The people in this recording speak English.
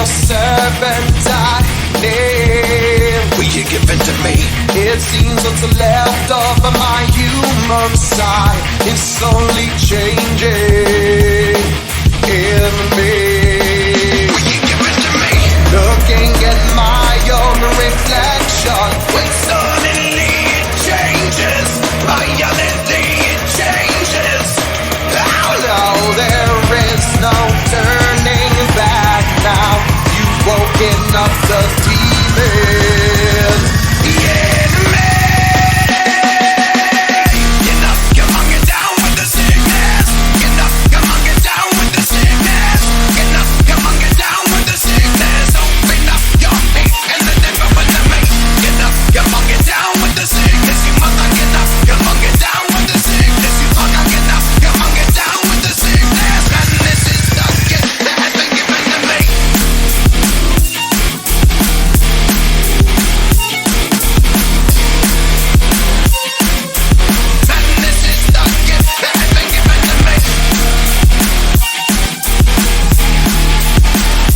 your serpentine name. Will you give in to me? It seems what's left of my human side is slowly changing.